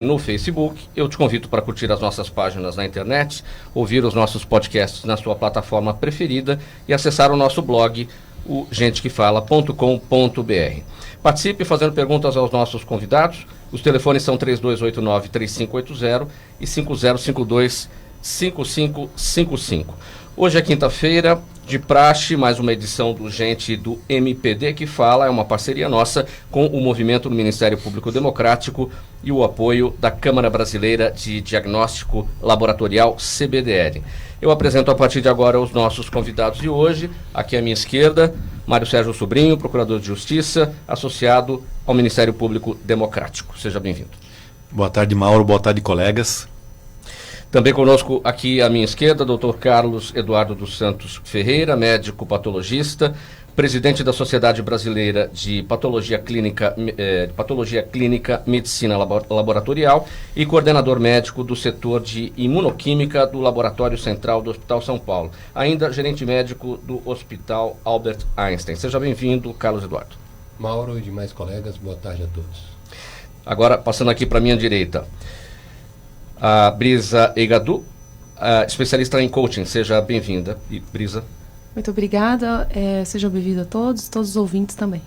no Facebook. Eu te convido para curtir as nossas páginas na internet, ouvir os nossos podcasts na sua plataforma preferida e acessar o nosso blog, o gentequefala.com.br. Participe fazendo perguntas aos nossos convidados. Os telefones são 3289-3580 e 5052-5555. Hoje é quinta-feira, de praxe, mais uma edição do Gente do MPD que Fala. É uma parceria nossa com o Movimento do Ministério Público Democrático e o apoio da Câmara Brasileira de Diagnóstico Laboratorial, CBDL. Eu apresento a partir de agora os nossos convidados de hoje. Aqui à minha esquerda, Mário Sérgio Sobrinho, Procurador de Justiça, associado ao Ministério Público Democrático. Seja bem-vindo. Boa tarde, Mauro. Boa tarde, colegas. Também conosco aqui à minha esquerda, Dr. Carlos Eduardo dos Santos Ferreira, médico patologista, presidente da Sociedade Brasileira de Patologia Clínica, Medicina Laboratorial e coordenador médico do setor de imunoquímica do Laboratório Central do Hospital São Paulo. Ainda gerente médico do Hospital Albert Einstein. Seja bem-vindo, Carlos Eduardo. Mauro e demais colegas, boa tarde a todos. Agora, passando aqui para a minha direita, a Brisa Egadu, especialista em coaching. Seja bem-vinda, Brisa. Muito obrigada, sejam bem-vindos a todos os ouvintes também.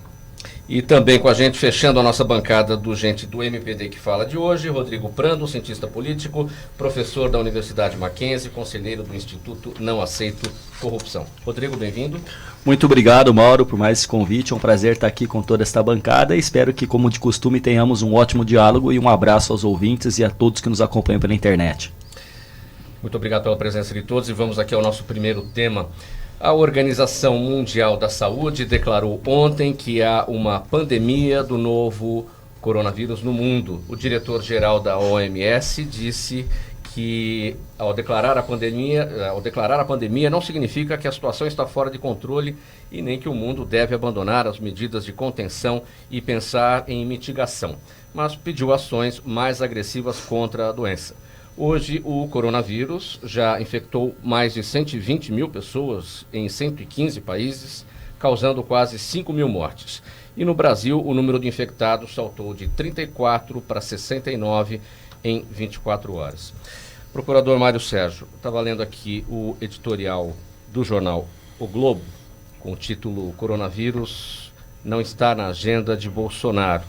E também com a gente, fechando a nossa bancada do Gente do MPD que Fala de hoje, Rodrigo Prando, cientista político, professor da Universidade Mackenzie, conselheiro do Instituto Não Aceito Corrupção. Rodrigo, bem-vindo. Muito obrigado, Mauro, por mais esse convite. É um prazer estar aqui com toda esta bancada e espero que, como de costume, tenhamos um ótimo diálogo e um abraço aos ouvintes e a todos que nos acompanham pela internet. Muito obrigado pela presença de todos e vamos aqui ao nosso primeiro tema. A Organização Mundial da Saúde declarou ontem que há uma pandemia do novo coronavírus no mundo. O diretor-geral da OMS disse que ao declarar a pandemia não significa que a situação está fora de controle e nem que o mundo deve abandonar as medidas de contenção e pensar em mitigação, mas pediu ações mais agressivas contra a doença. Hoje, o coronavírus já infectou mais de 120 mil pessoas em 115 países, causando quase 5 mil mortes. E no Brasil, o número de infectados saltou de 34 para 69 em 24 horas. Procurador Mário Sérgio, estava lendo aqui o editorial do jornal O Globo, com o título Coronavírus não está na agenda de Bolsonaro.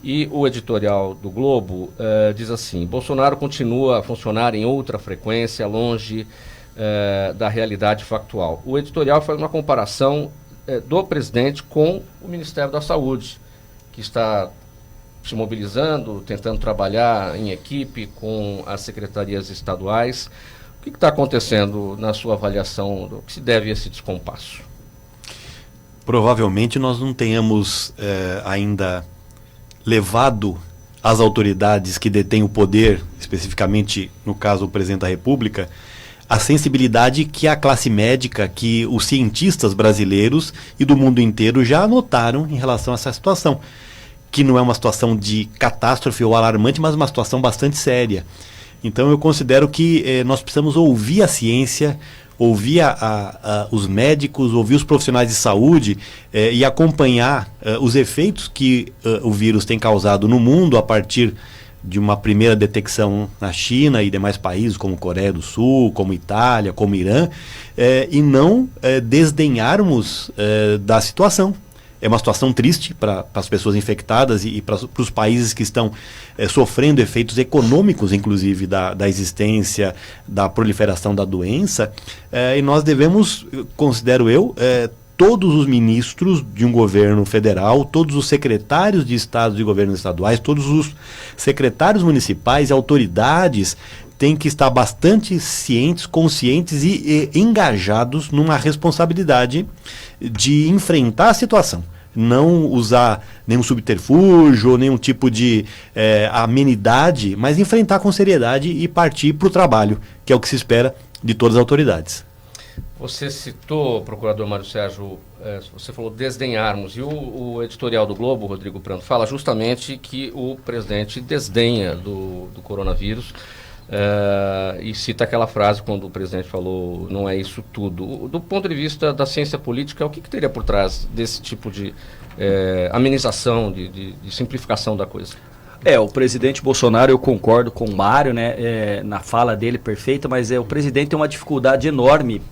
E o editorial do Globo diz assim: Bolsonaro continua a funcionar em outra frequência, longe da realidade factual. O editorial faz uma comparação do presidente com o Ministério da Saúde, que está se mobilizando, tentando trabalhar em equipe com as secretarias estaduais. O que está acontecendo na sua avaliação? Do que se deve a esse descompasso? Provavelmente nós não tenhamos ainda levado às autoridades que detêm o poder, especificamente no caso o presidente da República, a sensibilidade que a classe médica, que os cientistas brasileiros e do mundo inteiro já notaram em relação a essa situação, que não é uma situação de catástrofe ou alarmante, mas uma situação bastante séria. Então eu considero que nós precisamos ouvir a ciência, ouvir os médicos, ouvir os profissionais de saúde e acompanhar os efeitos que o vírus tem causado no mundo a partir de uma primeira detecção na China e demais países como Coreia do Sul, como Itália, como Irã, e não desdenharmos da situação. É uma situação triste para as pessoas infectadas e para os países que estão sofrendo efeitos econômicos, inclusive, da existência, da proliferação da doença. E nós devemos, considero eu, todos os ministros de um governo federal, todos os secretários de estados e governos estaduais, todos os secretários municipais e autoridades têm que estar bastante cientes, conscientes e engajados numa responsabilidade de enfrentar a situação. Não usar nenhum subterfúgio ou nenhum tipo de amenidade, mas enfrentar com seriedade e partir para o trabalho, que é o que se espera de todas as autoridades. Você citou, procurador Mário Sérgio, você falou desdenharmos, e o editorial do Globo, Rodrigo Prando, fala justamente que o presidente desdenha do coronavírus, e cita aquela frase quando o presidente falou não é isso tudo. Do ponto de vista da ciência política, o que teria por trás desse tipo de amenização, de simplificação da coisa? O presidente Bolsonaro, eu concordo com o Mário, né, na fala dele perfeita, mas o presidente tem uma dificuldade enorme,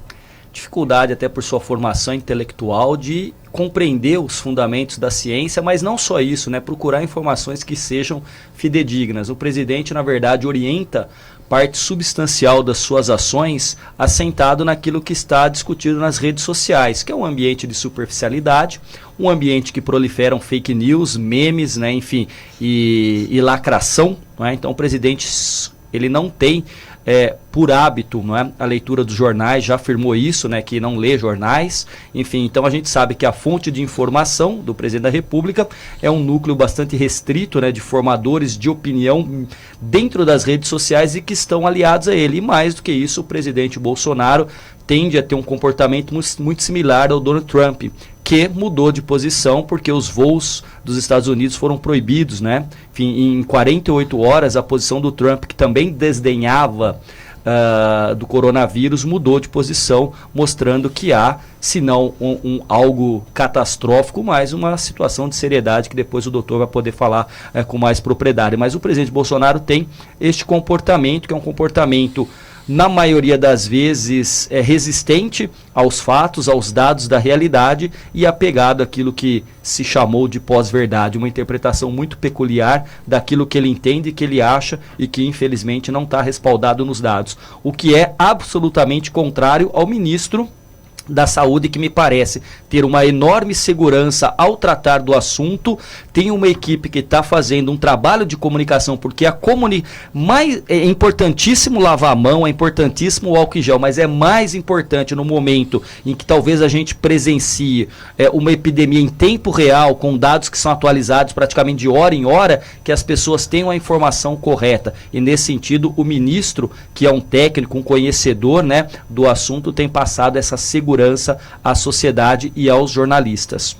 dificuldade até por sua formação intelectual de compreender os fundamentos da ciência, mas não só isso, né, procurar informações que sejam fidedignas. O presidente, na verdade, orienta parte substancial das suas ações assentado naquilo que está discutido nas redes sociais, que é um ambiente de superficialidade, um ambiente que proliferam fake news, memes, né, enfim, e lacração, né? Então o presidente, ele não tem por hábito, não é, a leitura dos jornais, já afirmou isso, né, que não lê jornais, enfim, então a gente sabe que a fonte de informação do presidente da República é um núcleo bastante restrito, né, de formadores de opinião dentro das redes sociais e que estão aliados a ele, e mais do que isso, o presidente Bolsonaro tende a ter um comportamento muito similar ao Donald Trump, que mudou de posição porque os voos dos Estados Unidos foram proibidos, né? Enfim, em 48 horas, a posição do Trump, que também desdenhava do coronavírus, mudou de posição, mostrando que há, se não algo catastrófico, mas uma situação de seriedade que depois o doutor vai poder falar com mais propriedade. Mas o presidente Bolsonaro tem este comportamento, que é um comportamento, na maioria das vezes, resistente aos fatos, aos dados da realidade e apegado àquilo que se chamou de pós-verdade, uma interpretação muito peculiar daquilo que ele entende, que ele acha e que infelizmente não está respaldado nos dados, o que é absolutamente contrário ao ministro da Saúde, que me parece ter uma enorme segurança ao tratar do assunto, tem uma equipe que está fazendo um trabalho de comunicação, porque é importantíssimo lavar a mão, é importantíssimo o álcool em gel, mas é mais importante no momento em que talvez a gente presencie uma epidemia em tempo real, com dados que são atualizados praticamente de hora em hora, que as pessoas tenham a informação correta, e nesse sentido o ministro, que é um técnico, um conhecedor, né, do assunto, tem passado essa segurança à sociedade e aos jornalistas.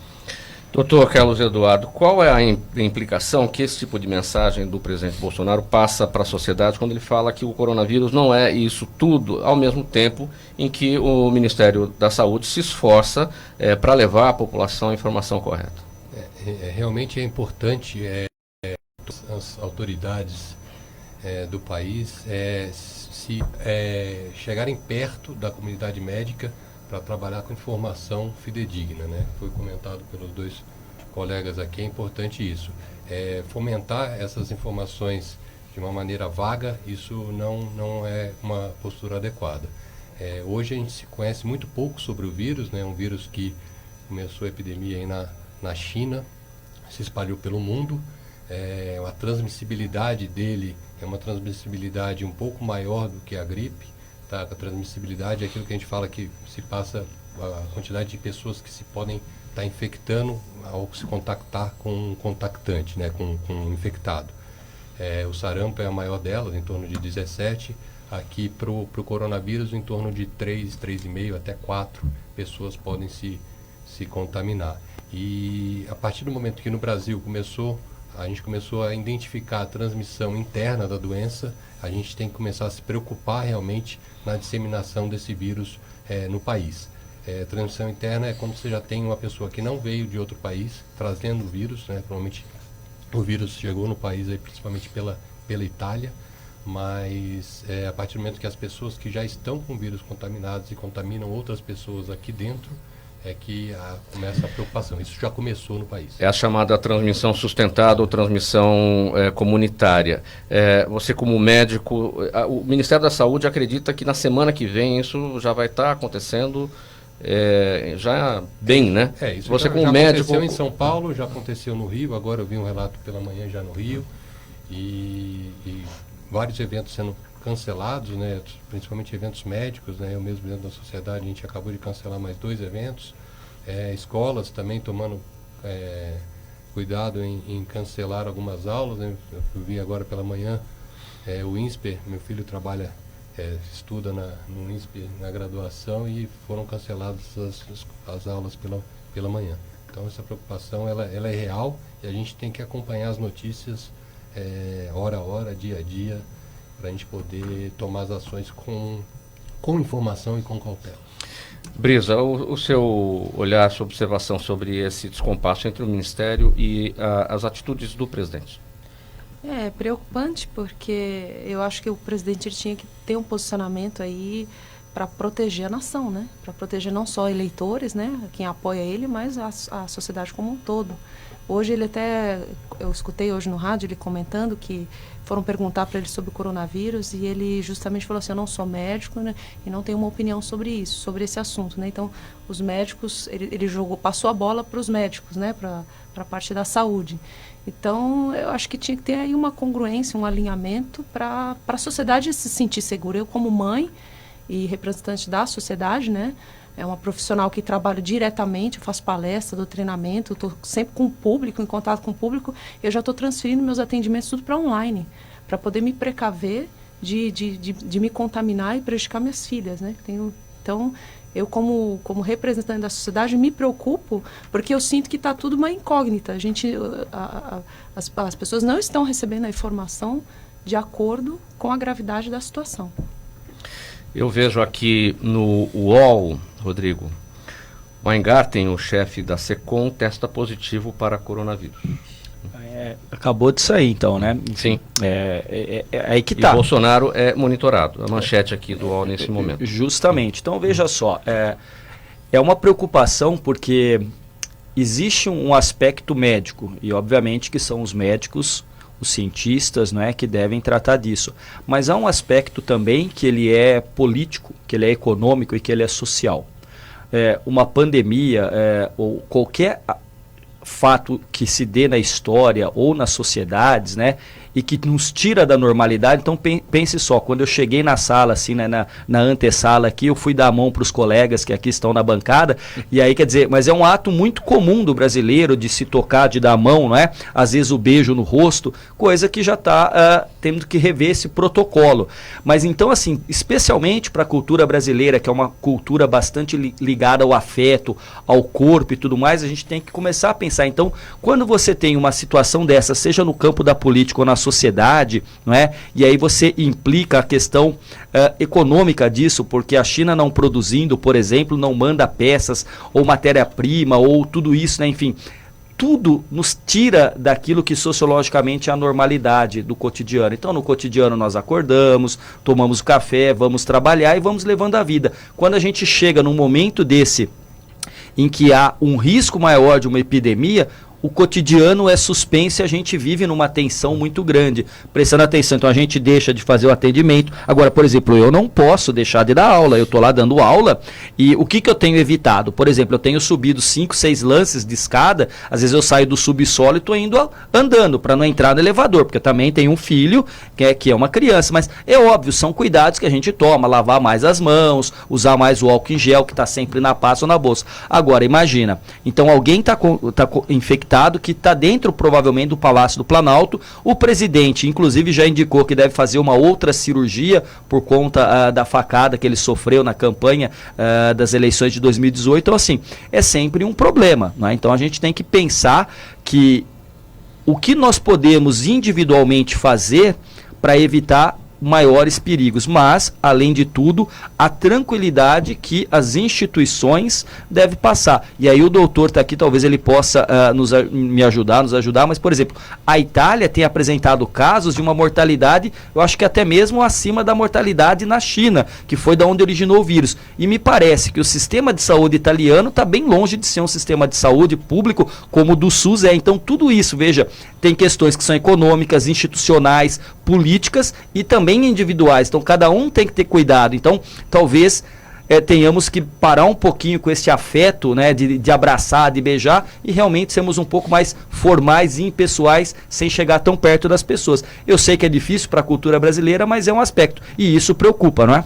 Doutor Carlos Eduardo, qual é a implicação que esse tipo de mensagem do presidente Bolsonaro passa para a sociedade quando ele fala que o coronavírus não é isso tudo, ao mesmo tempo em que o Ministério da Saúde se esforça para levar à população a informação correta? Realmente é importante as autoridades do país chegarem perto da comunidade médica para trabalhar com informação fidedigna, né? Foi comentado pelos dois colegas aqui, é importante isso. Fomentar essas informações de uma maneira vaga, isso não é uma postura adequada. Hoje a gente se conhece muito pouco sobre o vírus, né? Um vírus que começou a epidemia aí na China, se espalhou pelo mundo. A transmissibilidade dele é uma transmissibilidade um pouco maior do que a gripe. Tá? A transmissibilidade é aquilo que a gente fala que se passa a quantidade de pessoas que se podem estar infectando ao se contactar com um contactante, né? com um infectado. O sarampo é a maior delas, em torno de 17. Aqui para o coronavírus, em torno de 3,5 até 4 pessoas podem se contaminar. E a partir do momento que no Brasil a gente começou a identificar a transmissão interna da doença, a gente tem que começar a se preocupar realmente na disseminação desse vírus no país. Transmissão interna é quando você já tem uma pessoa que não veio de outro país trazendo o vírus, né? Provavelmente o vírus chegou no país aí, principalmente pela Itália, mas a partir do momento que as pessoas que já estão com o vírus contaminados e contaminam outras pessoas aqui dentro, que começa a preocupação. Isso já começou no país. É a chamada transmissão sustentada ou transmissão comunitária. Você como médico, o Ministério da Saúde acredita que na semana que vem isso já vai estar acontecendo já bem, né? Isso você já como médico... aconteceu em São Paulo, já aconteceu no Rio, agora eu vi um relato pela manhã já no Rio, e vários eventos sendo cancelados, né, principalmente eventos médicos, né, eu mesmo dentro da sociedade a gente acabou de cancelar mais 2 eventos, escolas também tomando cuidado em cancelar algumas aulas, né, eu vi agora pela manhã o INSPER, meu filho trabalha, estuda no INSPER na graduação e foram canceladas as aulas pela manhã. Então essa preocupação ela é real e a gente tem que acompanhar as notícias hora a hora, dia a dia, para a gente poder tomar as ações com informação e com cautela. Brisa, o seu olhar, sua observação sobre esse descompasso entre o Ministério e as atitudes do presidente? É preocupante, porque eu acho que o presidente ele tinha que ter um posicionamento aí para proteger a nação, né? Para proteger não só eleitores, né? Quem apoia ele, mas a sociedade como um todo. Hoje ele até, eu escutei hoje no rádio ele comentando que foram perguntar para ele sobre o coronavírus e ele justamente falou assim, eu não sou médico, né, e não tenho uma opinião sobre isso, sobre esse assunto, né? Então, os médicos, ele passou a bola para os médicos, né? Para a parte da saúde. Então, eu acho que tinha que ter aí uma congruência, um alinhamento para a sociedade se sentir segura. Eu, como mãe e representante da sociedade, né? É uma profissional que trabalha diretamente, eu faço palestra, dou treinamento, estou sempre com o público, em contato com o público, eu já estou transferindo meus atendimentos tudo para online, para poder me precaver de me contaminar e prejudicar minhas filhas, né? Então, eu como representante da sociedade me preocupo, porque eu sinto que está tudo uma incógnita. As pessoas não estão recebendo a informação de acordo com a gravidade da situação. Eu vejo aqui no UOL, Rodrigo, Weingarten, o chefe da SECOM, testa positivo para coronavírus. Acabou de sair, então, né? Sim. Aí que tá. E Bolsonaro é monitorado. A manchete aqui do UOL nesse momento. Justamente. Então, veja só. É uma preocupação porque existe um aspecto médico. E, obviamente, que são os médicos, os cientistas, não é, que devem tratar disso. Mas há um aspecto também que ele é político, que ele é econômico e que ele é social. Uma pandemia ou qualquer fato que se dê na história ou nas sociedades, né, e que nos tira da normalidade. Então pense só, quando eu cheguei na sala, assim, né, na antessala aqui, eu fui dar a mão para os colegas que aqui estão na bancada, e aí quer dizer, mas é um ato muito comum do brasileiro de se tocar, de dar a mão, não é? Às vezes o beijo no rosto, coisa que já está tendo que rever esse protocolo. Mas então, assim, especialmente para a cultura brasileira, que é uma cultura bastante ligada ao afeto, ao corpo e tudo mais, a gente tem que começar a pensar. Então, quando você tem uma situação dessa, seja no campo da política ou na sociedade, não é? E aí você implica a questão econômica disso, porque a China não produzindo, por exemplo, não manda peças ou matéria-prima ou tudo isso, né? Enfim, tudo nos tira daquilo que sociologicamente é a normalidade do cotidiano. Então, no cotidiano nós acordamos, tomamos café, vamos trabalhar e vamos levando a vida. Quando a gente chega num momento desse em que há um risco maior de uma epidemia, o cotidiano é suspenso e a gente vive numa tensão muito grande, prestando atenção. Então a gente deixa de fazer o atendimento. Agora, por exemplo, eu não posso deixar de dar aula, eu estou lá dando aula e o que eu tenho evitado? Por exemplo, eu tenho subido 5, 6 lances de escada, às vezes eu saio do subsolo e estou indo andando para não entrar no elevador, porque eu também tenho um filho que é uma criança, mas é óbvio, são cuidados que a gente toma, lavar mais as mãos, usar mais o álcool em gel que está sempre na pasta ou na bolsa. Agora, imagina, então alguém está infectado, que está dentro provavelmente do Palácio do Planalto. O presidente inclusive já indicou que deve fazer uma outra cirurgia por conta da facada que ele sofreu na campanha das eleições de 2018. Então assim, é sempre um problema, né? Então a gente tem que pensar que o que nós podemos individualmente fazer para evitar maiores perigos, mas, além de tudo, a tranquilidade que as instituições devem passar. E aí o doutor está aqui, talvez ele possa nos ajudar, mas, por exemplo, a Itália tem apresentado casos de uma mortalidade, eu acho que até mesmo acima da mortalidade na China, que foi da onde originou o vírus. E me parece que o sistema de saúde italiano está bem longe de ser um sistema de saúde público como o do SUS é. Então, tudo isso, veja, tem questões que são econômicas, institucionais, políticas e também individuais. Então, cada um tem que ter cuidado. Então, talvez tenhamos que parar um pouquinho com esse afeto, né, de abraçar, de beijar e realmente sermos um pouco mais formais e impessoais sem chegar tão perto das pessoas. Eu sei que é difícil para a cultura brasileira, mas é um aspecto. E isso preocupa, não é?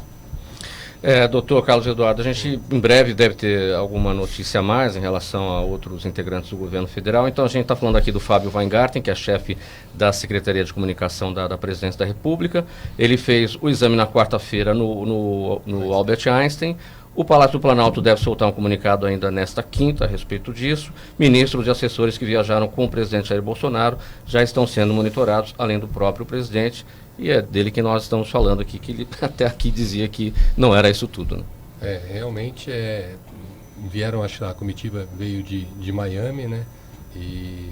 Doutor Carlos Eduardo, a gente em breve deve ter alguma notícia a mais em relação a outros integrantes do governo federal. Então a gente está falando aqui do Fábio Weingarten, que é chefe da Secretaria de Comunicação da Presidência da República. Ele fez o exame na quarta-feira no Albert Einstein. O Palácio do Planalto deve soltar um comunicado ainda nesta quinta a respeito disso. Ministros e assessores que viajaram com o presidente Jair Bolsonaro já estão sendo monitorados, além do próprio presidente. E é dele que nós estamos falando aqui, que ele até aqui dizia que não era isso tudo, né? Realmente vieram, acho que a comitiva veio de Miami, né? E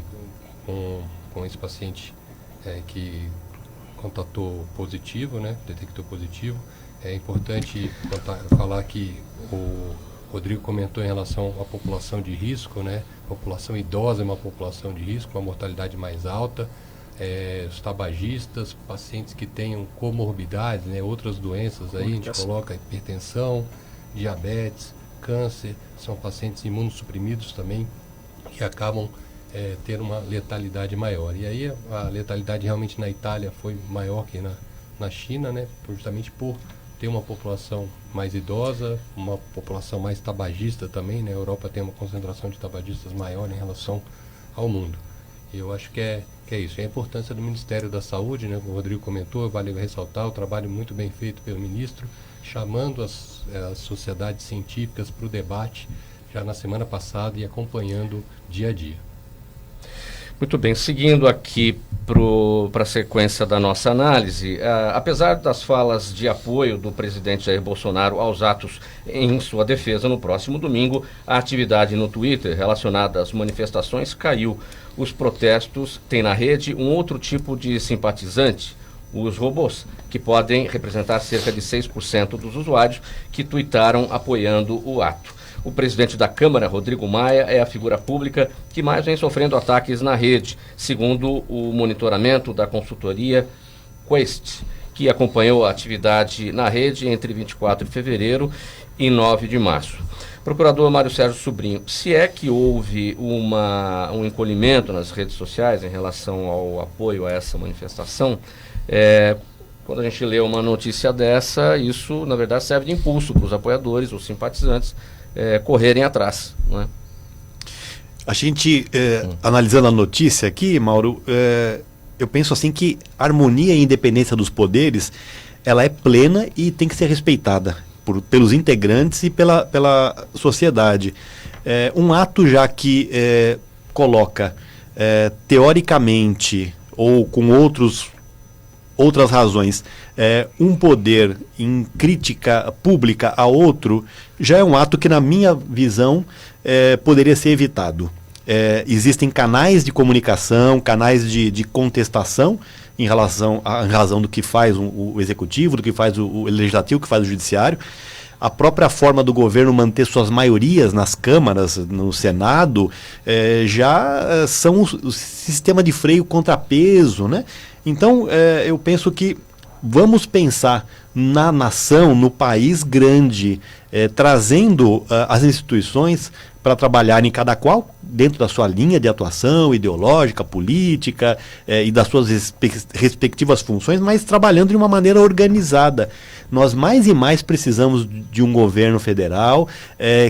com esse paciente que contatou positivo, né? Detectou positivo. É importante falar que o Rodrigo comentou em relação à população de risco, né? A população idosa é uma população de risco, com a mortalidade mais alta. Os tabagistas, pacientes que tenham comorbidades, né? Outras doenças aí, a gente coloca hipertensão, diabetes, câncer, são pacientes imunossuprimidos também, que acabam tendo uma letalidade maior. E aí a letalidade realmente na Itália foi maior que na China, né? Justamente por ter uma população mais idosa, uma população mais tabagista também, né? A Europa tem uma concentração de tabagistas maior em relação ao mundo. E eu acho que é isso. É a importância do Ministério da Saúde, né? O Rodrigo comentou, vale ressaltar o trabalho muito bem feito pelo ministro, chamando as sociedades científicas para o debate já na semana passada e acompanhando dia a dia. Muito bem, seguindo aqui para a sequência da nossa análise, apesar das falas de apoio do presidente Jair Bolsonaro aos atos em sua defesa no próximo domingo, a atividade no Twitter relacionada às manifestações caiu. Os protestos têm na rede um outro tipo de simpatizante, os robôs, que podem representar cerca de 6% dos usuários que tuitaram apoiando o ato. O presidente da Câmara, Rodrigo Maia, é a figura pública que mais vem sofrendo ataques na rede, segundo o monitoramento da consultoria Quest, que acompanhou a atividade na rede entre 24 de fevereiro e 9 de março. Procurador Mário Sérgio Sobrinho, se é que houve um encolhimento nas redes sociais em relação ao apoio a essa manifestação, quando a gente lê uma notícia dessa, isso na verdade serve de impulso para os apoiadores, os simpatizantes, correrem atrás, não é? A gente, analisando a notícia aqui, Mauro, eu penso assim que a harmonia e independência dos poderes, ela é plena e tem que ser respeitada pelos integrantes e pela sociedade. Um ato já que coloca, teoricamente, ou com outras razões, um poder em crítica pública a outro, já é um ato que, na minha visão, poderia ser evitado. Existem canais de comunicação, canais de contestação em razão do que faz o executivo, do que faz o legislativo, do que faz o judiciário. A própria forma do governo manter suas maiorias nas câmaras, no Senado, já são o sistema de freio contrapeso, né? Então, eu penso que vamos pensar na nação, no país grande, trazendo as instituições para trabalharem cada qual dentro da sua linha de atuação ideológica, política e das suas respectivas funções, mas trabalhando de uma maneira organizada. Nós mais e mais precisamos de um governo federal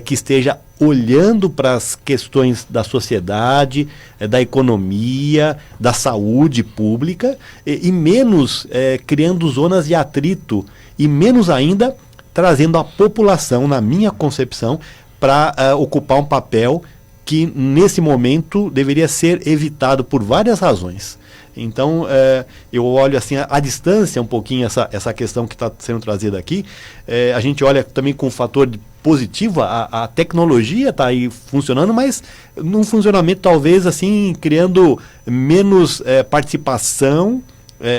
que esteja olhando para as questões da sociedade, da economia, da saúde pública e menos criando zonas de atrito e menos ainda trazendo a população, na minha concepção, para ocupar um papel que nesse momento deveria ser evitado por várias razões. Então, eu olho assim à distância um pouquinho essa questão que está sendo trazida aqui. A gente olha também com um fator positivo, a tecnologia está aí funcionando, mas num funcionamento talvez assim, criando menos participação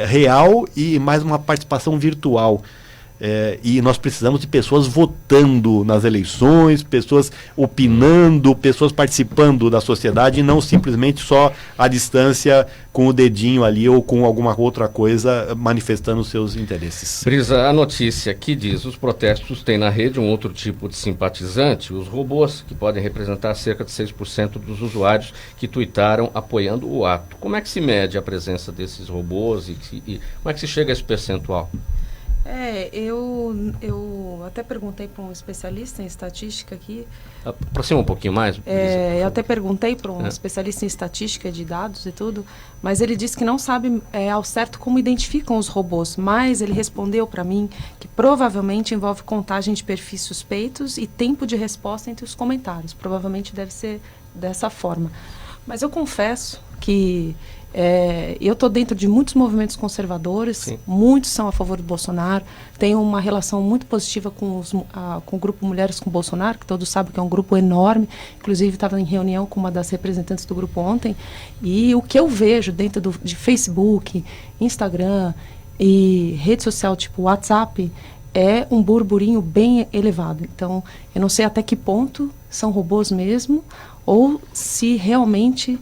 real e mais uma participação virtual. E nós precisamos de pessoas votando nas eleições, pessoas opinando, pessoas participando da sociedade e não simplesmente só à distância com o dedinho ali ou com alguma outra coisa manifestando os seus interesses. Brisa, a notícia que diz: os protestos têm na rede um outro tipo de simpatizante, os robôs, que podem representar cerca de 6% dos usuários que tuitaram apoiando o ato. Como é que se mede a presença desses robôs e como é que se chega a esse percentual? Eu até perguntei para um especialista em estatística aqui. Aproxima um pouquinho mais. Eu até perguntei para um especialista em estatística de dados e tudo, mas ele disse que não sabe ao certo como identificam os robôs, mas ele respondeu para mim que provavelmente envolve contagem de perfis suspeitos e tempo de resposta entre os comentários. Provavelmente deve ser dessa forma. Mas eu confesso que eu estou dentro de muitos movimentos conservadores, sim, muitos são a favor do Bolsonaro, tenho uma relação muito positiva com o grupo Mulheres com Bolsonaro, que todos sabem que é um grupo enorme, inclusive estava em reunião com uma das representantes do grupo ontem, e o que eu vejo dentro de Facebook, Instagram e rede social tipo WhatsApp é um burburinho bem elevado. Então, eu não sei até que ponto são robôs mesmo, ou se realmente...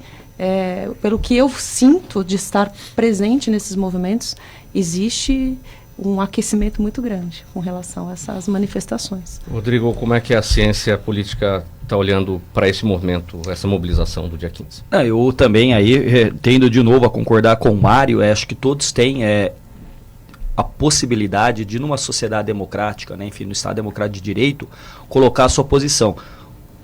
pelo que eu sinto de estar presente nesses movimentos, existe um aquecimento muito grande com relação a essas manifestações. Rodrigo, como é que a ciência política está olhando para esse movimento, essa mobilização do dia 15? Eu também, aí, tendo de novo a concordar com o Mário, acho que todos têm a possibilidade de, numa sociedade democrática, né, enfim, no Estado Democrático de Direito, colocar a sua posição.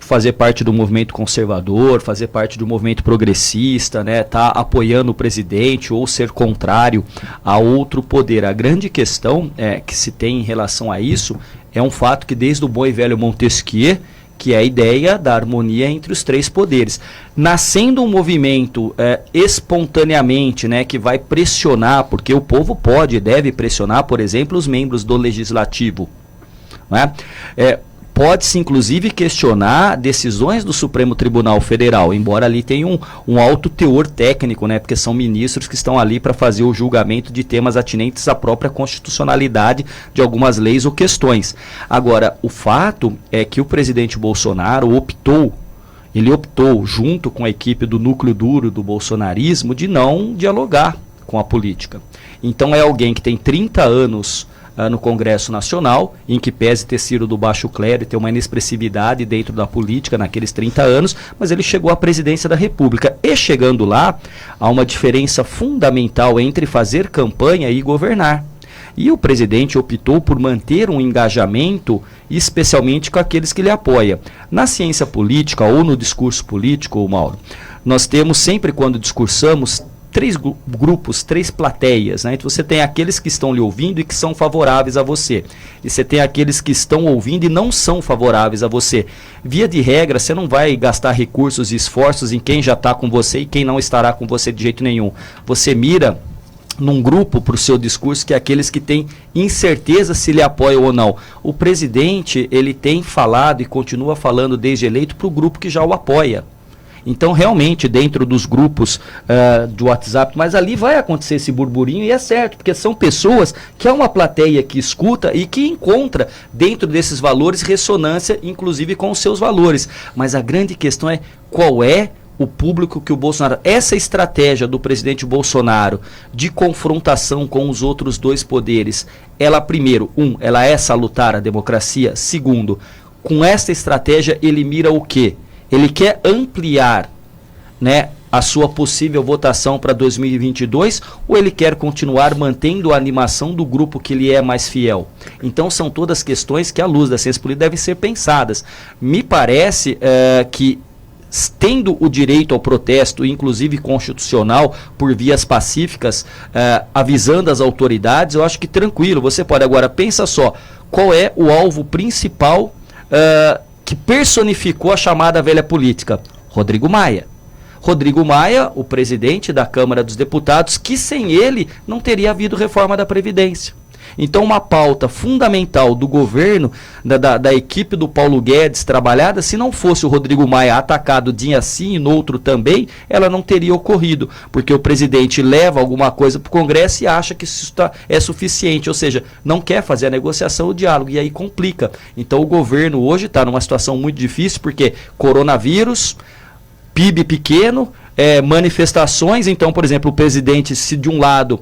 Fazer parte do movimento conservador, fazer parte do movimento progressista, né, tá apoiando o presidente ou ser contrário a outro poder. A grande questão que se tem em relação a isso é um fato que desde o bom e velho Montesquieu, que é a ideia da harmonia entre os três poderes. Nascendo um movimento espontaneamente, né, que vai pressionar, porque o povo pode e deve pressionar, por exemplo, os membros do Legislativo, né? Pode-se, inclusive, questionar decisões do Supremo Tribunal Federal, embora ali tenha um alto teor técnico, né, porque são ministros que estão ali para fazer o julgamento de temas atinentes à própria constitucionalidade de algumas leis ou questões. Agora, o fato é que o presidente Bolsonaro optou, junto com a equipe do núcleo duro do bolsonarismo, de não dialogar com a política. Então é alguém que tem 30 anos no Congresso Nacional, em que pese ter sido do baixo clero e ter uma inexpressividade dentro da política naqueles 30 anos, mas ele chegou à presidência da República. E chegando lá, há uma diferença fundamental entre fazer campanha e governar. E o presidente optou por manter um engajamento, especialmente com aqueles que lhe apoiam. Na ciência política ou no discurso político, Mauro, nós temos sempre, quando discursamos, três grupos, três plateias, né? Então você tem aqueles que estão lhe ouvindo e que são favoráveis a você. E você tem aqueles que estão ouvindo e não são favoráveis a você. Via de regra, você não vai gastar recursos e esforços em quem já está com você e quem não estará com você de jeito nenhum. Você mira num grupo para o seu discurso, que é aqueles que têm incerteza se lhe apoiam ou não. O presidente, ele tem falado e continua falando desde eleito para o grupo que já o apoia. Então, realmente, dentro dos grupos do WhatsApp, mas ali vai acontecer esse burburinho e é certo, porque são pessoas que é uma plateia que escuta e que encontra dentro desses valores ressonância, inclusive com os seus valores. Mas a grande questão é qual é o público que o Bolsonaro... Essa estratégia do presidente Bolsonaro de confrontação com os outros dois poderes, ela, primeiro, ela é salutar à democracia. Segundo, com essa estratégia ele mira o quê? Ele quer ampliar, né, a sua possível votação para 2022 ou ele quer continuar mantendo a animação do grupo que lhe é mais fiel? Então são todas questões que, à luz da ciência política, devem ser pensadas. Me parece que, tendo o direito ao protesto, inclusive constitucional, por vias pacíficas, avisando as autoridades, eu acho que tranquilo. Você pode agora, pensa só, qual é o alvo principal que personificou a chamada velha política? Rodrigo Maia. Rodrigo Maia, o presidente da Câmara dos Deputados, que sem ele não teria havido reforma da Previdência. Então, uma pauta fundamental do governo, da equipe do Paulo Guedes trabalhada, se não fosse o Rodrigo Maia atacado dia sim e no outro também, ela não teria ocorrido, porque o presidente leva alguma coisa para o Congresso e acha que isso é suficiente, ou seja, não quer fazer a negociação, o diálogo, e aí complica. Então, o governo hoje está numa situação muito difícil, porque coronavírus, PIB pequeno, manifestações. Então, por exemplo, o presidente, se de um lado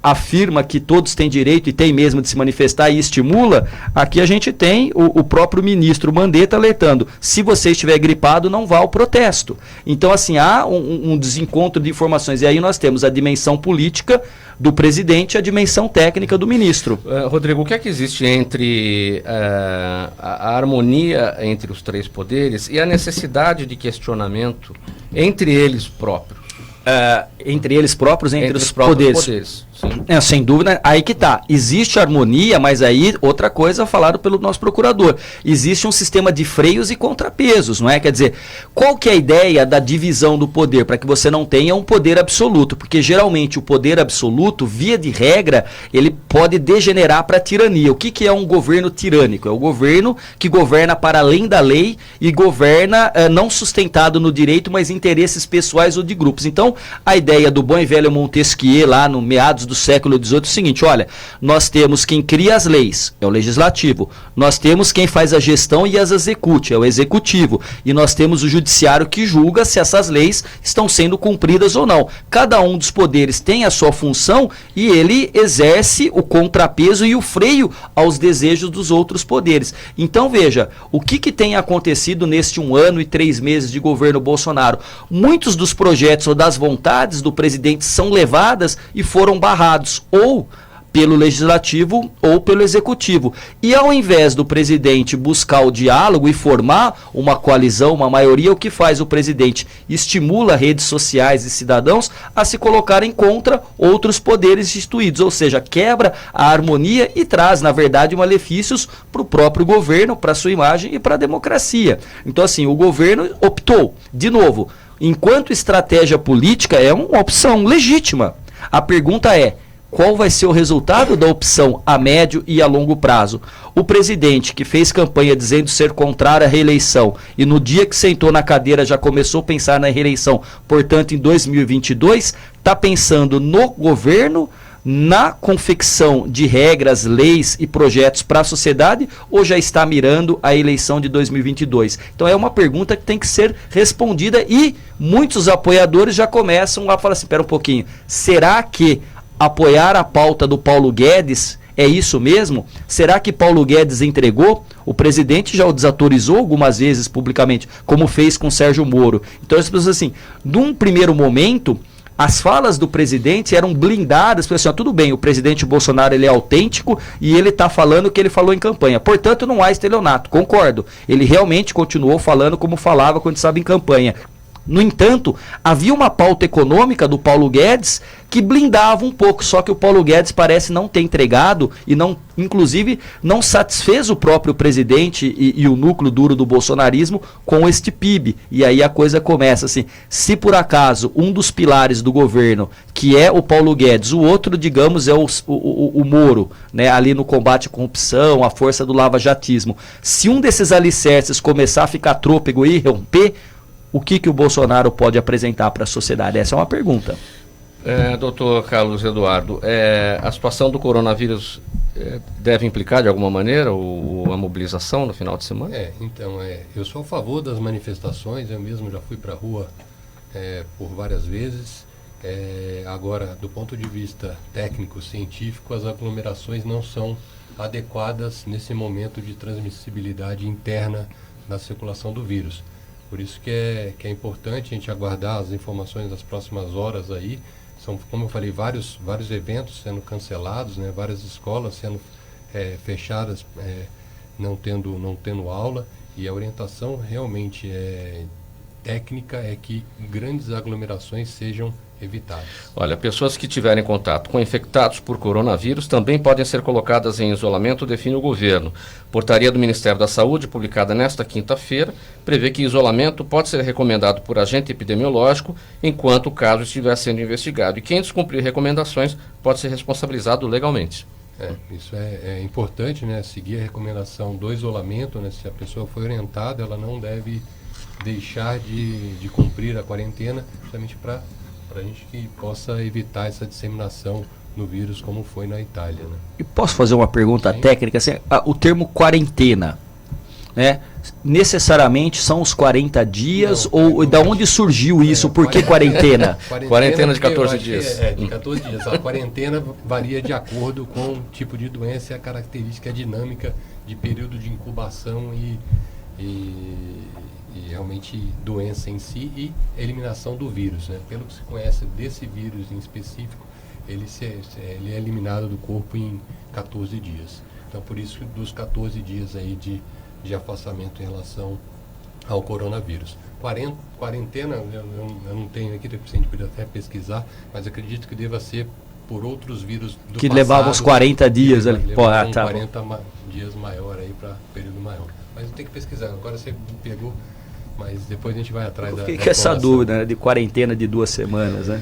afirma que todos têm direito e tem mesmo de se manifestar e estimula, aqui a gente tem o próprio ministro Mandetta alertando: se você estiver gripado, não vá ao protesto. Então, assim, há um desencontro de informações, e aí nós temos a dimensão política do presidente e a dimensão técnica do ministro. Rodrigo, o que é que existe entre a harmonia entre os três poderes e a necessidade de questionamento entre eles próprios? Entre eles próprios, entre os poderes. Sim. Sem dúvida, aí que tá. Existe harmonia, mas aí outra coisa falado pelo nosso procurador. Existe um sistema de freios e contrapesos, não é? Quer dizer, qual que é a ideia da divisão do poder? Para que você não tenha um poder absoluto, porque geralmente o poder absoluto, via de regra, ele pode degenerar para a tirania. O que é um governo tirânico? É o governo que governa para além da lei e governa não sustentado no direito, mas interesses pessoais ou de grupos. Então, a ideia do bom e velho Montesquieu, lá no meados do século XVIII, é o seguinte: olha, nós temos quem cria as leis, é o legislativo, nós temos quem faz a gestão e as execute, é o executivo, e nós temos o judiciário que julga se essas leis estão sendo cumpridas ou não. Cada um dos poderes tem a sua função e ele exerce o contrapeso e o freio aos desejos dos outros poderes. Então, veja, o que tem acontecido neste 1 ano e 3 meses de governo Bolsonaro? Muitos dos projetos ou das vontades do presidente são levadas e foram barrados, ou pelo legislativo ou pelo executivo. E ao invés do presidente buscar o diálogo e formar uma coalizão, uma maioria, o que faz o presidente? Estimula redes sociais e cidadãos a se colocarem contra outros poderes instituídos, ou seja, quebra a harmonia e traz, na verdade, malefícios para o próprio governo, para a sua imagem e para a democracia. Então, assim, o governo optou, de novo, enquanto estratégia política é uma opção legítima. A pergunta é: qual vai ser o resultado da opção a médio e a longo prazo? O presidente que fez campanha dizendo ser contrário à reeleição e no dia que sentou na cadeira já começou a pensar na reeleição, portanto em 2022, está pensando no governo, na confecção de regras, leis e projetos para a sociedade, ou já está mirando a eleição de 2022? Então é uma pergunta que tem que ser respondida e muitos apoiadores já começam a falar assim: espera um pouquinho, será que apoiar a pauta do Paulo Guedes é isso mesmo? Será que Paulo Guedes entregou? O presidente já o desautorizou algumas vezes publicamente, como fez com Sérgio Moro. Então as pessoas assim, num primeiro momento, as falas do presidente eram blindadas, assim, ó, tudo bem, o presidente Bolsonaro ele é autêntico e ele está falando o que ele falou em campanha, portanto não há estelionato, concordo, ele realmente continuou falando como falava quando estava em campanha. No entanto, havia uma pauta econômica do Paulo Guedes que blindava um pouco, só que o Paulo Guedes parece não ter entregado e não, inclusive, não satisfez o próprio presidente e o núcleo duro do bolsonarismo com este PIB. E aí a coisa começa assim: se por acaso um dos pilares do governo, que é o Paulo Guedes, o outro, digamos, é o Moro, né, ali no combate à corrupção, a força do lava-jatismo, se um desses alicerces começar a ficar trôpego e romper, o que o Bolsonaro pode apresentar para a sociedade? Essa é uma pergunta. Doutor Carlos Eduardo, a situação do coronavírus deve implicar de alguma maneira a mobilização no final de semana? Então, eu sou a favor das manifestações, eu mesmo já fui para a rua por várias vezes. Agora, do ponto de vista técnico, científico, as aglomerações não são adequadas nesse momento de transmissibilidade interna da circulação do vírus. Por isso que é importante a gente aguardar as informações das próximas horas aí. São, como eu falei, vários eventos sendo cancelados, né? Várias escolas sendo fechadas, não tendo aula. E a orientação realmente técnica é que grandes aglomerações sejam evitadas. Olha, pessoas que tiverem contato com infectados por coronavírus também podem ser colocadas em isolamento, define o governo. Portaria do Ministério da Saúde, publicada nesta quinta-feira, prevê que isolamento pode ser recomendado por agente epidemiológico enquanto o caso estiver sendo investigado. E quem descumprir recomendações pode ser responsabilizado legalmente. Isso é importante, né? Seguir a recomendação do isolamento, né? Se a pessoa foi orientada, ela não deve deixar de cumprir a quarentena, justamente para a gente que possa evitar essa disseminação no vírus como foi na Itália, né? E posso fazer uma pergunta Sim. técnica? Assim, o termo quarentena, né? Necessariamente são os 40 dias ou da onde surgiu isso? Por que quarentena? Quarentena de 14 dias. De 14 dias. A quarentena varia de acordo com o tipo de doença e a característica dinâmica de período de incubação e realmente doença em si e eliminação do vírus, né? Pelo que se conhece desse vírus em específico, ele é eliminado do corpo em 14 dias. Então, por isso, dos 14 dias aí de afastamento em relação ao coronavírus. Quarentena, eu não tenho aqui, a gente poderia até pesquisar, mas acredito que deva ser por outros vírus do que passado, levavam uns 40 dias ali. Pô, levavam tá 40 dias maior aí para período maior. Mas tem que pesquisar. Agora você me pegou, mas depois a gente vai atrás da Fica essa dúvida, né, de quarentena de 2 semanas, né?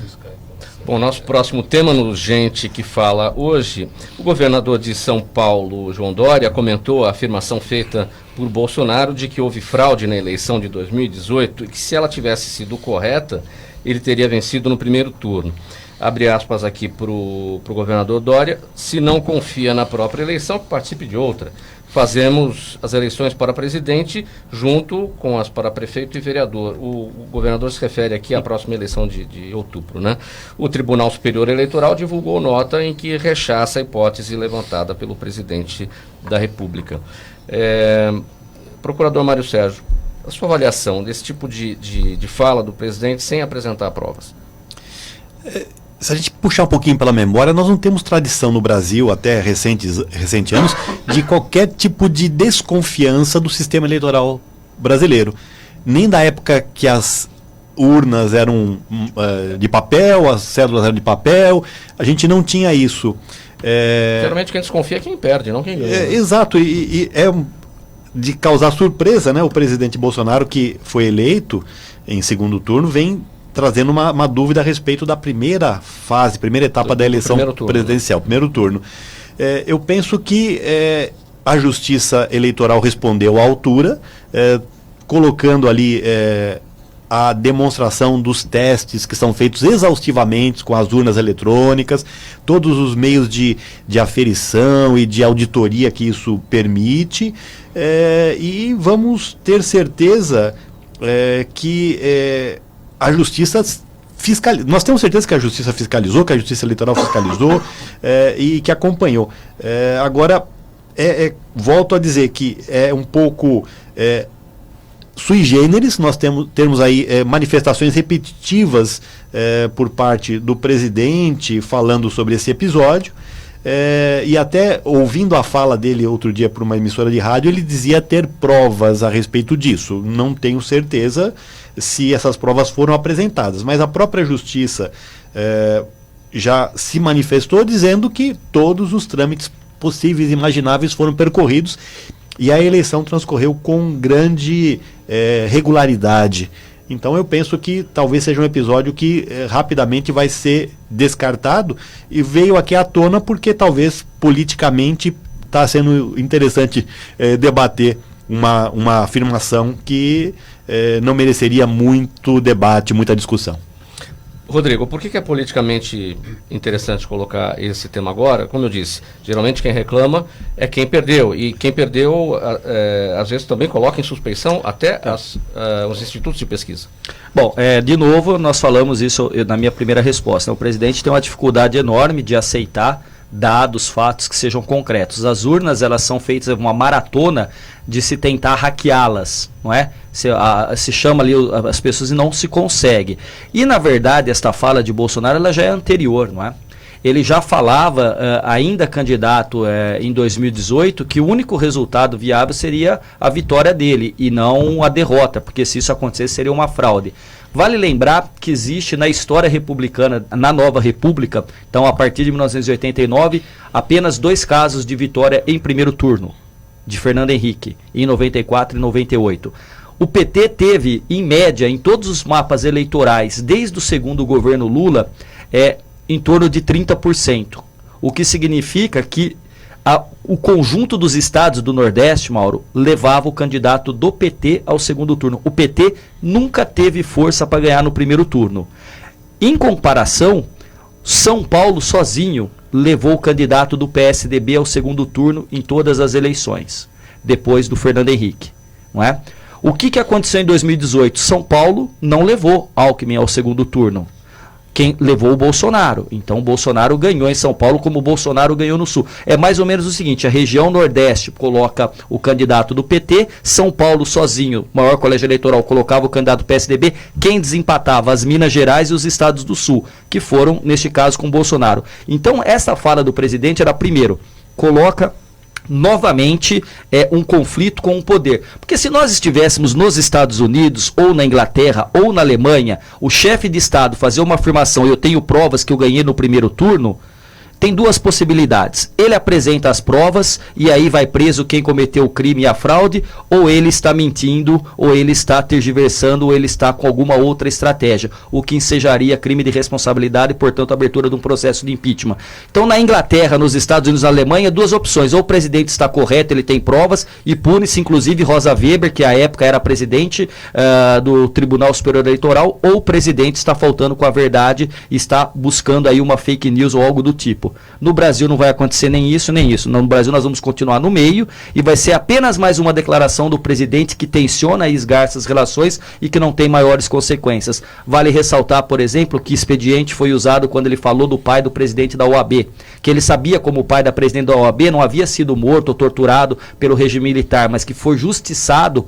Bom, nosso próximo tema no Gente que Fala hoje, o governador de São Paulo, João Dória, comentou a afirmação feita por Bolsonaro de que houve fraude na eleição de 2018 e que se ela tivesse sido correta, ele teria vencido no primeiro turno. Abre aspas aqui para o governador Dória: se não confia na própria eleição, que participe de outra. Fazemos as eleições para presidente junto com as para prefeito e vereador. O governador se refere aqui à próxima eleição de outubro, né? O Tribunal Superior Eleitoral divulgou nota em que rechaça a hipótese levantada pelo presidente da República. Procurador Mário Sérgio, a sua avaliação desse tipo de fala do presidente sem apresentar provas? Se a gente puxar um pouquinho pela memória, nós não temos tradição no Brasil, até recentes anos, de qualquer tipo de desconfiança do sistema eleitoral brasileiro. Nem da época que as urnas eram de papel, as cédulas eram de papel, a gente não tinha isso. Geralmente quem desconfia é quem perde, não quem ganha. Exato, e é de causar surpresa, né? O presidente Bolsonaro, que foi eleito em segundo turno, vem trazendo uma dúvida a respeito da primeira fase, primeira etapa da eleição presidencial, primeiro turno. Eu penso que a Justiça Eleitoral respondeu à altura, colocando ali a demonstração dos testes que são feitos exaustivamente com as urnas eletrônicas, todos os meios de aferição e de auditoria que isso permite, e vamos ter certeza que a Justiça fiscalizou. Nós temos certeza que a Justiça fiscalizou, que a Justiça Eleitoral fiscalizou e que acompanhou. Agora, volto a dizer que é um pouco sui generis, nós temos aí manifestações repetitivas por parte do presidente falando sobre esse episódio, e até ouvindo a fala dele outro dia por uma emissora de rádio, ele dizia ter provas a respeito disso. Não tenho certeza se essas provas foram apresentadas, mas a própria Justiça já se manifestou dizendo que todos os trâmites possíveis e imagináveis foram percorridos e a eleição transcorreu com grande regularidade. Então eu penso que talvez seja um episódio que rapidamente vai ser descartado, e veio aqui à tona porque talvez politicamente está sendo interessante debater uma afirmação que não mereceria muito debate, muita discussão. Rodrigo, por que é politicamente interessante colocar esse tema agora? Como eu disse, geralmente quem reclama é quem perdeu, e quem perdeu às vezes também coloca em suspeição até os institutos de pesquisa. Bom, de novo, nós falamos isso na minha primeira resposta, né? O presidente tem uma dificuldade enorme de aceitar dados, fatos que sejam concretos. As urnas, elas são feitas uma maratona de se tentar hackeá-las, não é? Se chama ali as pessoas e não se consegue. E, na verdade, esta fala de Bolsonaro, ela já é anterior, não é? Ele já falava, ainda candidato em 2018, que o único resultado viável seria a vitória dele e não a derrota, porque se isso acontecesse seria uma fraude. Vale lembrar que existe na história republicana, na Nova República, então a partir de 1989, apenas 2 casos de vitória em primeiro turno, de Fernando Henrique, em 94 e 98. O PT teve, em média, em todos os mapas eleitorais, desde o segundo governo Lula, em torno de 30%. O que significa que o conjunto dos estados do Nordeste, Mauro, levava o candidato do PT ao segundo turno. O PT nunca teve força para ganhar no primeiro turno. Em comparação, São Paulo sozinho levou o candidato do PSDB ao segundo turno em todas as eleições, depois do Fernando Henrique, não é? O que aconteceu em 2018? São Paulo não levou Alckmin ao segundo turno. Quem levou o Bolsonaro. Então o Bolsonaro ganhou em São Paulo como o Bolsonaro ganhou no Sul. É mais ou menos o seguinte: a região Nordeste coloca o candidato do PT, São Paulo sozinho, maior colégio eleitoral, colocava o candidato do PSDB, quem desempatava as Minas Gerais e os estados do Sul, que foram, neste caso, com o Bolsonaro. Então essa fala do presidente era, primeiro, coloca novamente um conflito com o poder. Porque se nós estivéssemos nos Estados Unidos, ou na Inglaterra, ou na Alemanha, o chefe de Estado fazer uma afirmação, eu tenho provas que eu ganhei no primeiro turno, tem duas possibilidades. Ele apresenta as provas e aí vai preso quem cometeu o crime e a fraude, ou ele está mentindo, ou ele está tergiversando, ou ele está com alguma outra estratégia, o que ensejaria crime de responsabilidade e, portanto, abertura de um processo de impeachment. Então, na Inglaterra, nos Estados Unidos, na Alemanha, duas opções. Ou o presidente está correto, ele tem provas e pune-se, inclusive Rosa Weber, que à época era presidente do Tribunal Superior Eleitoral, ou o presidente está faltando com a verdade e está buscando aí uma fake news ou algo do tipo. No Brasil não vai acontecer nem isso, nem isso. No Brasil nós vamos continuar no meio e vai ser apenas mais uma declaração do presidente que tenciona esgar essas relações e que não tem maiores consequências. Vale ressaltar, por exemplo, que expediente foi usado quando ele falou do pai do presidente da OAB, que ele sabia como o pai da presidente da OAB não havia sido morto ou torturado pelo regime militar, mas que foi justiçado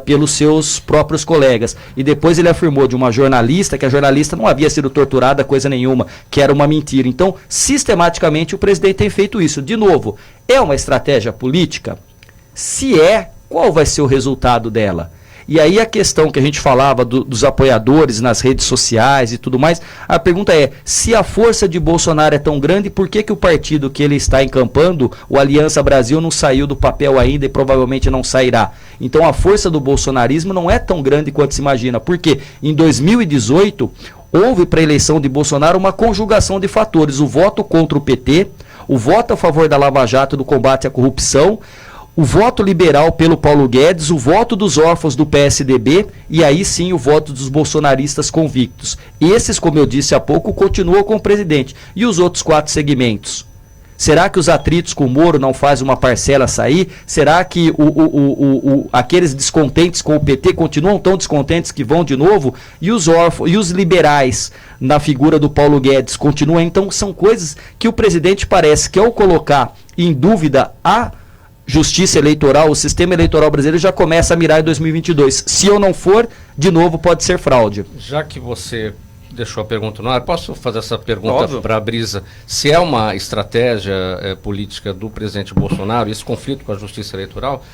pelos seus próprios colegas. E depois ele afirmou de uma jornalista que a jornalista não havia sido torturada, coisa nenhuma, que era uma mentira. Então, sistematicamente, o presidente tem feito isso. De novo, é uma estratégia política? Se é, qual vai ser o resultado dela? E aí a questão que a gente falava dos apoiadores nas redes sociais e tudo mais, a pergunta é, se a força de Bolsonaro é tão grande, por que que o partido que ele está encampando, o Aliança Brasil, não saiu do papel ainda e provavelmente não sairá? Então a força do bolsonarismo não é tão grande quanto se imagina, porque em 2018 houve para a eleição de Bolsonaro uma conjugação de fatores, o voto contra o PT, o voto a favor da Lava Jato do combate à corrupção, o voto liberal pelo Paulo Guedes, o voto dos órfãos do PSDB e aí sim o voto dos bolsonaristas convictos. Esses, como eu disse há pouco, continuam com o presidente. E os outros 4 segmentos? Será que os atritos com o Moro não fazem uma parcela sair? Será que aqueles descontentes com o PT continuam tão descontentes que vão de novo? E os órfãos e os liberais na figura do Paulo Guedes continuam? Então são coisas que o presidente parece que ao colocar em dúvida a justiça eleitoral, o sistema eleitoral brasileiro já começa a mirar em 2022. Se eu não for, de novo pode ser fraude. Já que você deixou a pergunta no ar, posso fazer essa pergunta para a Brisa? Se é uma estratégia política do presidente Bolsonaro, esse conflito com a justiça eleitoral,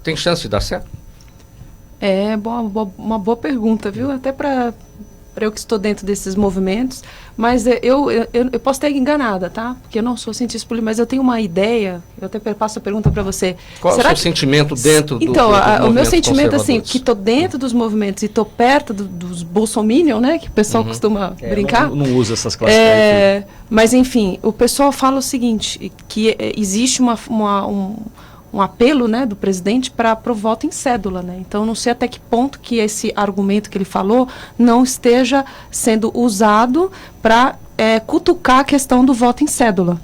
tem chance de dar certo? É uma boa pergunta, viu? Até para eu que estou dentro desses movimentos, mas eu posso estar enganada, tá? Porque eu não sou cientista político, mas eu tenho uma ideia, eu até passo a pergunta para você. Qual é o seu sentimento dentro do Então, o meu sentimento, assim, que estou dentro dos movimentos e estou perto dos bolsominion, né? Que o pessoal costuma brincar. Não usa essas classificações. Mas, enfim, o pessoal fala o seguinte, que existe um apelo, né, do presidente para o voto em cédula, né? Então não sei até que ponto que esse argumento que ele falou não esteja sendo usado para cutucar a questão do voto em cédula.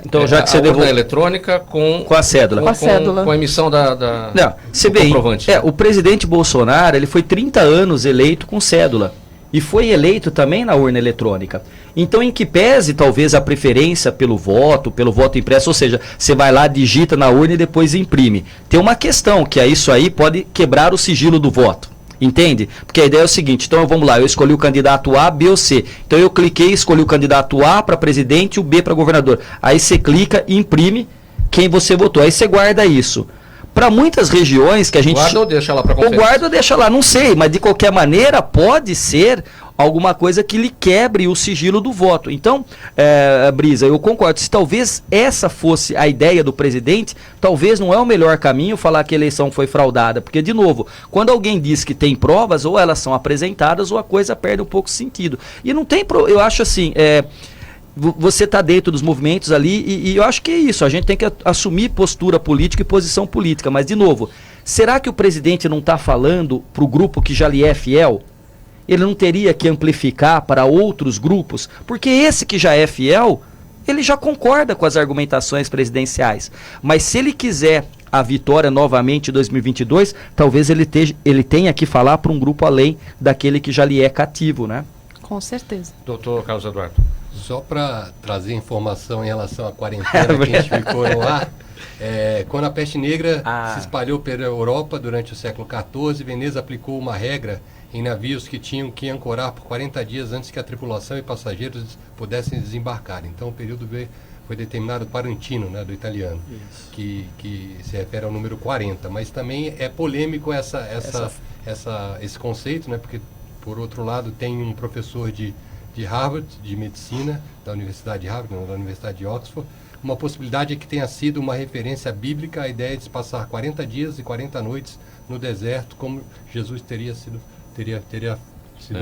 Então já que você urna eletrônica com a cédula, com a emissão da não, você vê, o presidente Bolsonaro ele foi 30 anos eleito com cédula e foi eleito também na urna eletrônica. Então, em que pese, talvez, a preferência pelo voto impresso, ou seja, você vai lá, digita na urna e depois imprime. Tem uma questão, que isso aí pode quebrar o sigilo do voto. Entende? Porque a ideia é o seguinte, então vamos lá, eu escolhi o candidato A, B ou C. Então eu cliquei, escolhi o candidato A para presidente e o B para governador. Aí você clica e imprime quem você votou. Aí você guarda isso. Para muitas regiões que a gente... Guarda ou deixa lá para conferir? Ou guarda ou deixa lá, não sei, mas de qualquer maneira pode ser alguma coisa que lhe quebre o sigilo do voto. Então, Brisa, eu concordo. Se talvez essa fosse a ideia do presidente, talvez não é o melhor caminho falar que a eleição foi fraudada. Porque, de novo, quando alguém diz que tem provas, ou elas são apresentadas, ou a coisa perde um pouco de sentido. E não tem... Eu acho assim... você está dentro dos movimentos ali e eu acho que é isso, a gente tem que assumir postura política e posição política, mas de novo, será que o presidente não está falando para o grupo que já lhe é fiel? Ele não teria que amplificar para outros grupos? Porque esse que já é fiel, ele já concorda com as argumentações presidenciais, mas se ele quiser a vitória novamente em 2022, talvez ele tenha que falar para um grupo além daquele que já lhe é cativo, né? Com certeza. Doutor Carlos Eduardo. Só para trazer informação em relação à quarentena que a gente ficou no ar, quando a peste negra se espalhou pela Europa durante o século XIV, Veneza aplicou uma regra em navios que tinham que ancorar por 40 dias antes que a tripulação e passageiros pudessem desembarcar. Então o período foi determinado quarantino, né, do italiano, que se refere ao número 40. Mas também é polêmico esse conceito, né, porque, por outro lado, tem um professor de de Harvard, de Medicina, da Universidade de Harvard, não, da Universidade de Oxford. Uma possibilidade é que tenha sido uma referência bíblica a ideia de se passar 40 dias e 40 noites no deserto, como Jesus teria sido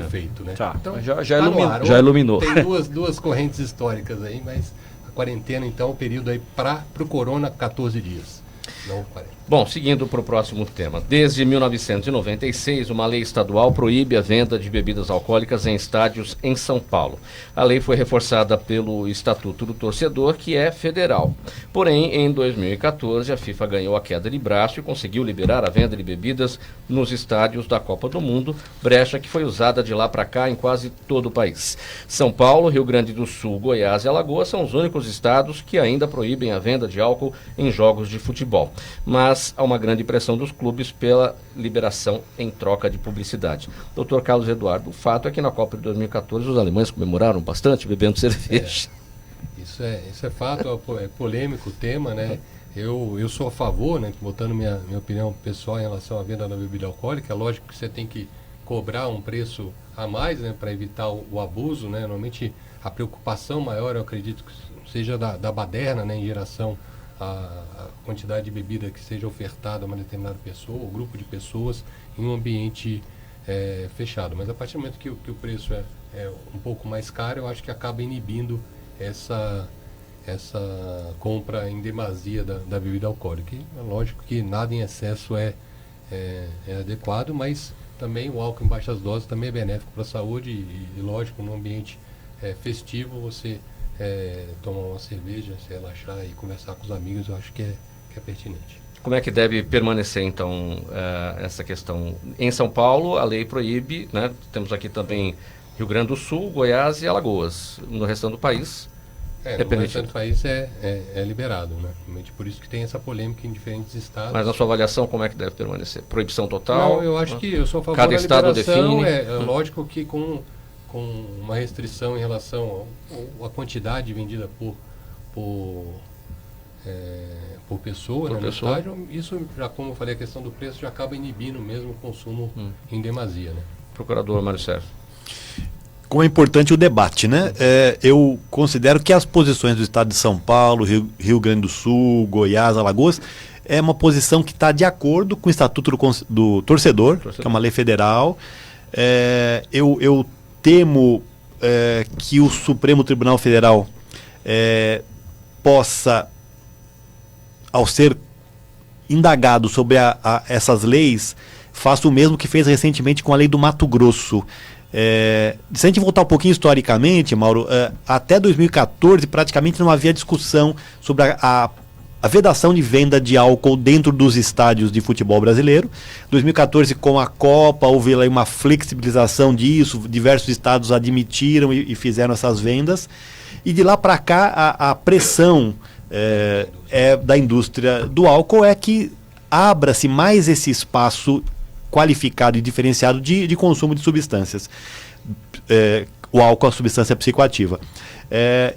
feito, né? Tá. Então, já iluminou. Tem duas correntes históricas aí, mas a quarentena, então, o período aí para o corona, 14 dias. Não 40. Bom, seguindo para o próximo tema. Desde 1996, uma lei estadual proíbe a venda de bebidas alcoólicas em estádios em São Paulo. A lei foi reforçada pelo Estatuto do Torcedor, que é federal. Porém, em 2014, a FIFA ganhou a queda de braço e conseguiu liberar a venda de bebidas nos estádios da Copa do Mundo, brecha que foi usada de lá para cá em quase todo o país. São Paulo, Rio Grande do Sul, Goiás e Alagoas são os únicos estados que ainda proíbem a venda de álcool em jogos de futebol. Mas há uma grande pressão dos clubes pela liberação em troca de publicidade. Dr. Carlos Eduardo, o fato é que na Copa de 2014 os alemães comemoraram bastante bebendo cerveja. Isso é fato, é polêmico o tema, né? Eu sou a favor, né, botando minha opinião pessoal em relação à venda da bebida alcoólica. É lógico que você tem que cobrar um preço a mais, né, para evitar o abuso, né? Normalmente a preocupação maior, eu acredito que seja da baderna, né, em geração a quantidade de bebida que seja ofertada a uma determinada pessoa ou grupo de pessoas em um ambiente fechado. Mas a partir do momento que o preço é um pouco mais caro, eu acho que acaba inibindo essa compra em demasia da bebida alcoólica. E é lógico que nada em excesso é adequado, mas também o álcool em baixas doses também é benéfico para a saúde e lógico, num ambiente festivo, você tomar uma cerveja, se relaxar e conversar com os amigos, eu acho que é pertinente. Como é que deve permanecer, então, essa questão? Em São Paulo, a lei proíbe, né? Temos aqui também Rio Grande do Sul, Goiás e Alagoas. No restante do país, no restante do país é liberado, né? Por isso que tem essa polêmica em diferentes estados. Mas na sua avaliação, como é que deve permanecer? Proibição total? Não, eu acho que eu sou a favor Cada da estado liberação. define. É lógico que com uma restrição em relação à quantidade vendida por pessoa, né, no estádio, isso já, como eu falei, a questão do preço já acaba inibindo mesmo o consumo em demasia, né? Procurador Mário Sérgio. Como é importante o debate, né? Eu considero que as posições do estado de São Paulo, Rio Grande do Sul, Goiás, Alagoas, é uma posição que está de acordo com o Estatuto do Torcedor, que é uma lei federal. Eu temo que o Supremo Tribunal Federal possa, ao ser indagado sobre essas leis, faça o mesmo que fez recentemente com a lei do Mato Grosso. Se a gente voltar um pouquinho historicamente, Mauro, até 2014 praticamente não havia discussão sobre a vedação de venda de álcool dentro dos estádios de futebol brasileiro. 2014, com a Copa, houve lá uma flexibilização disso, diversos estados admitiram e fizeram essas vendas. E de lá para cá, a pressão da indústria do álcool é que abra-se mais esse espaço qualificado e diferenciado de consumo de substâncias. O álcool é uma substância psicoativa.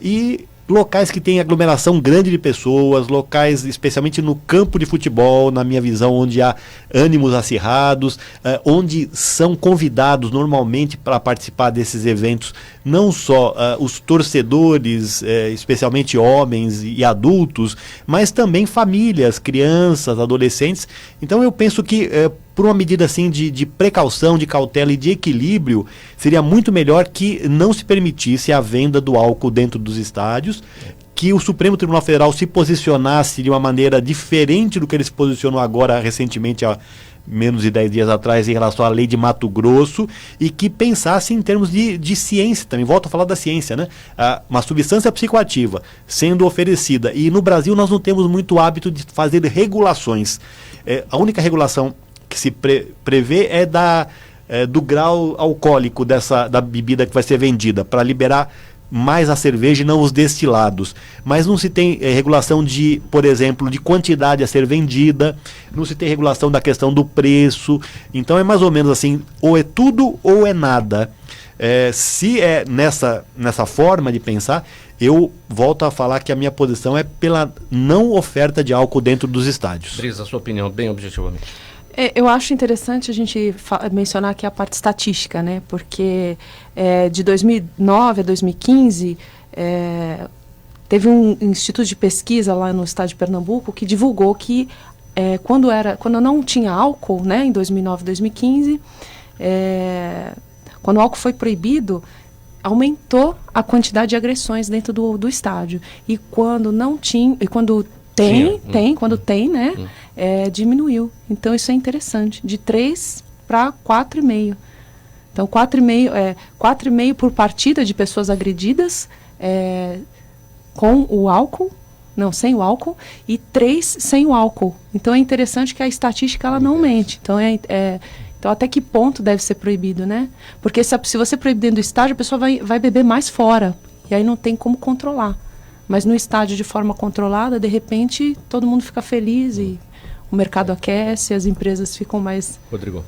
E locais que têm aglomeração grande de pessoas, locais especialmente no campo de futebol, na minha visão, onde há ânimos acirrados, onde são convidados normalmente para participar desses eventos não só os torcedores, especialmente homens e adultos, mas também famílias, crianças, adolescentes. Então eu penso que por uma medida assim de precaução, de cautela e de equilíbrio, seria muito melhor que não se permitisse a venda do álcool dentro dos estádios, que o Supremo Tribunal Federal se posicionasse de uma maneira diferente do que ele se posicionou agora recentemente, há menos de 10 dias atrás, em relação à lei de Mato Grosso, e que pensasse em termos de ciência também. Volto a falar da ciência, né? Uma substância psicoativa sendo oferecida, e no Brasil nós não temos muito hábito de fazer regulações. A única regulação que se prevê é do grau alcoólico da bebida que vai ser vendida, para liberar mais a cerveja e não os destilados. Mas não se tem regulação por exemplo, de quantidade a ser vendida, não se tem regulação da questão do preço. Então é mais ou menos assim, ou é tudo ou é nada. Se é nessa forma de pensar, eu volto a falar que a minha posição é pela não oferta de álcool dentro dos estádios. Brisa, a sua opinião, bem objetivamente. Eu acho interessante a gente mencionar aqui a parte estatística, né? Porque de 2009 a 2015, teve um instituto de pesquisa lá no estado de Pernambuco que divulgou que quando não tinha álcool, né, em 2009 e 2015, quando o álcool foi proibido, aumentou a quantidade de agressões dentro do estádio. E quando não tinha, e quando tem, né, diminuiu. Então isso é interessante, de 3 para 4,5. Então 4,5 por partida de pessoas agredidas com o álcool, não, sem o álcool, e 3 sem o álcool. Então é interessante que a estatística ela não mente. Então então até que ponto deve ser proibido, né? Porque se você proibir dentro do estádio, a pessoa vai beber mais fora. E aí não tem como controlar. Mas no estádio de forma controlada, de repente, todo mundo fica feliz e o mercado aquece, as empresas ficam mais... Rodrigo.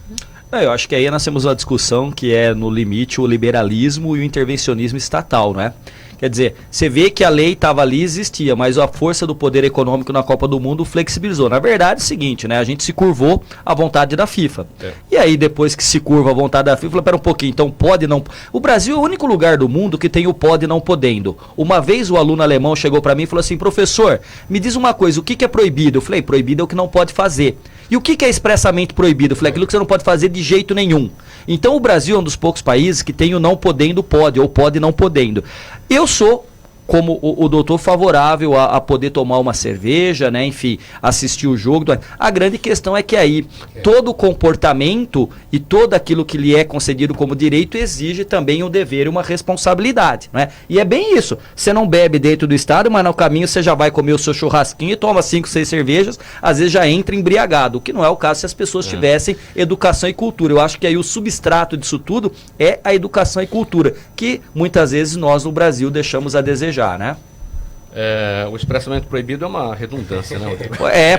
Eu acho que aí nós temos uma discussão que é no limite o liberalismo e o intervencionismo estatal, né? Quer dizer, você vê que a lei estava ali, existia, mas a força do poder econômico na Copa do Mundo flexibilizou. Na verdade é o seguinte, né? A gente se curvou à vontade da FIFA. E aí depois que se curva à vontade da FIFA, pera um pouquinho, então pode não... O Brasil é o único lugar do mundo que tem o pode não podendo. Uma vez o aluno alemão chegou para mim e falou assim, professor, me diz uma coisa, o que é proibido? Eu falei, proibido é o que não pode fazer. E o que é expressamente proibido? Eu falei, aquilo que você não pode fazer de jeito nenhum. Então o Brasil é um dos poucos países que tem o não podendo pode, ou pode não podendo. Eu sou, como o doutor, favorável a poder tomar uma cerveja, né? Enfim, assistir o jogo. A grande questão é que aí todo o comportamento e todo aquilo que lhe é concedido como direito exige também um dever e uma responsabilidade, né? E é bem isso. Você não bebe dentro do estádio, mas no caminho você já vai comer o seu churrasquinho e toma 5, 6 cervejas, às vezes já entra embriagado, o que não é o caso se as pessoas tivessem educação e cultura. Eu acho que aí o substrato disso tudo é a educação e cultura, que muitas vezes nós no Brasil deixamos a desejar. Né? O expressamente proibido é uma redundância, né?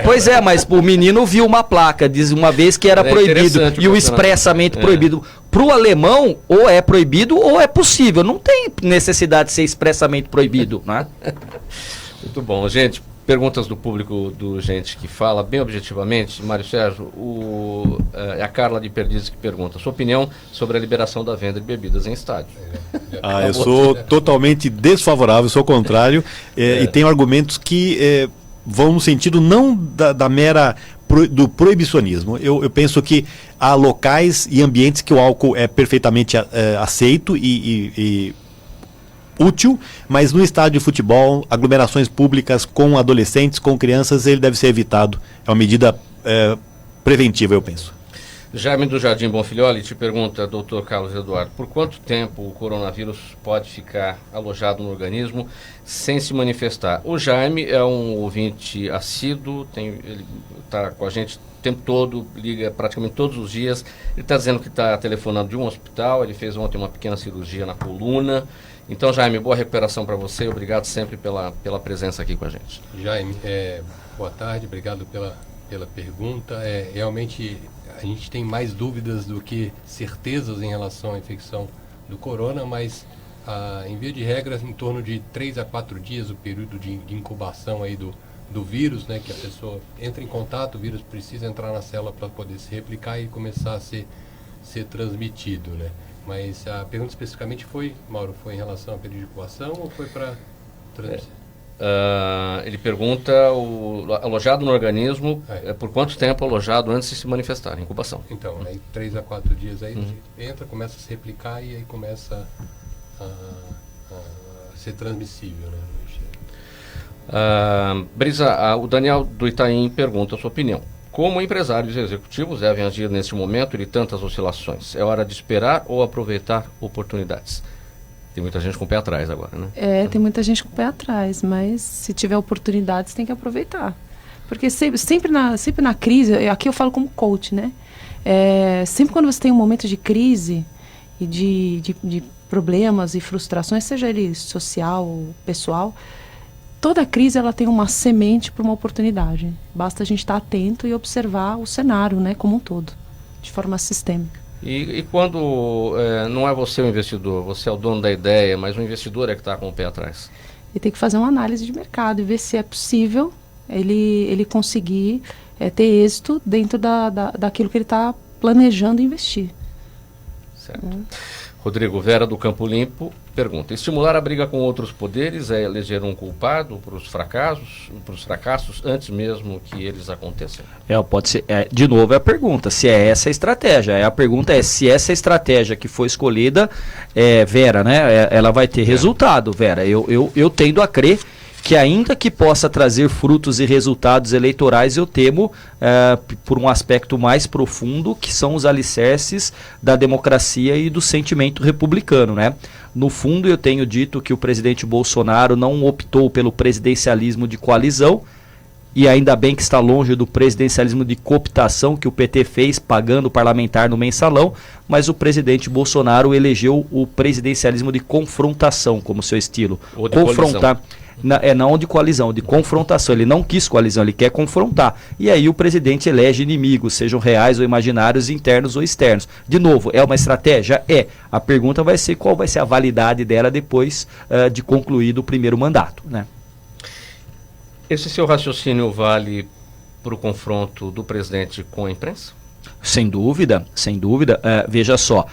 Pois é, mas o menino viu uma placa, diz uma vez que era proibido e o expressamente proibido. Para o alemão, ou é proibido ou é possível. Não tem necessidade de ser expressamente proibido, né? Muito bom, gente. Perguntas do público, do gente que fala bem objetivamente. Mário Sérgio, é a Carla de Perdizes que pergunta sua opinião sobre a liberação da venda de bebidas em estádio. Eu sou totalmente desfavorável, sou contrário, e tenho argumentos que vão no sentido não da mera do proibicionismo. Eu penso que há locais e ambientes que o álcool é perfeitamente aceito e útil, mas no estádio de futebol, aglomerações públicas com adolescentes, com crianças, ele deve ser evitado. É uma medida preventiva, eu penso. Jaime do Jardim Bonfilholi te pergunta, doutor Carlos Eduardo, por quanto tempo o coronavírus pode ficar alojado no organismo sem se manifestar? O Jaime é um ouvinte assíduo, ele está com a gente o tempo todo, liga praticamente todos os dias. Ele está dizendo que está telefonando de um hospital, ele fez ontem uma pequena cirurgia na coluna. Então, Jaime, boa recuperação para você, obrigado sempre pela presença aqui com a gente. Jaime, boa tarde, obrigado pela pergunta. Realmente a gente tem mais dúvidas do que certezas em relação à infecção do corona, mas em via de regra, em torno de 3 a 4 dias o período de incubação aí do vírus, né, que a pessoa entra em contato, o vírus precisa entrar na célula para poder se replicar e começar a ser transmitido, né? Mas a pergunta especificamente Mauro, foi em relação ao período de incubação ou foi para transmissão? Ele pergunta, alojado no organismo, por quanto tempo alojado antes de se manifestar, incubação? Então, aí 3 a 4 dias aí entra, começa a se replicar e aí começa a ser transmissível, né? Brisa, o Daniel do Itaim pergunta a sua opinião. Como empresários e executivos devem agir neste momento de tantas oscilações? É hora de esperar ou aproveitar oportunidades? Tem muita gente com o pé atrás agora, né? Tem muita gente com o pé atrás, mas se tiver oportunidades tem que aproveitar. Porque sempre na crise, aqui eu falo como coach, né? Sempre quando você tem um momento de crise e de problemas e frustrações, seja ele social ou pessoal, toda crise ela tem uma semente para uma oportunidade. Basta a gente estar atento e observar o cenário, né, como um todo, de forma sistêmica. E quando não é você o investidor, você é o dono da ideia, mas o investidor é que está com o pé atrás? Ele tem que fazer uma análise de mercado e ver se é possível ele conseguir ter êxito dentro daquilo que ele está planejando investir. Certo. Rodrigo Vera, do Campo Limpo, pergunta: estimular a briga com outros poderes é eleger um culpado para os fracassos antes mesmo que eles aconteçam? Pode ser. De novo, é a pergunta, se é essa a estratégia. A pergunta é se essa estratégia que foi escolhida, Vera, né? Ela vai ter resultado, Vera. Eu tendo a crer que, ainda que possa trazer frutos e resultados eleitorais, eu temo por um aspecto mais profundo, que são os alicerces da democracia e do sentimento republicano, né? No fundo, eu tenho dito que o presidente Bolsonaro não optou pelo presidencialismo de coalizão, e ainda bem que está longe do presidencialismo de cooptação que o PT fez pagando o parlamentar no mensalão, mas o presidente Bolsonaro elegeu o presidencialismo de confrontação como seu estilo. Ou de confrontar. Coalizão. Não de coalizão, de confrontação. Ele não quis coalizão, ele quer confrontar. E aí o presidente elege inimigos, sejam reais ou imaginários, internos ou externos. De novo, é uma estratégia? A pergunta vai ser qual vai ser a validade dela depois de concluído o primeiro mandato, né? Esse seu raciocínio vale para o confronto do presidente com a imprensa? Sem dúvida, sem dúvida. Veja só,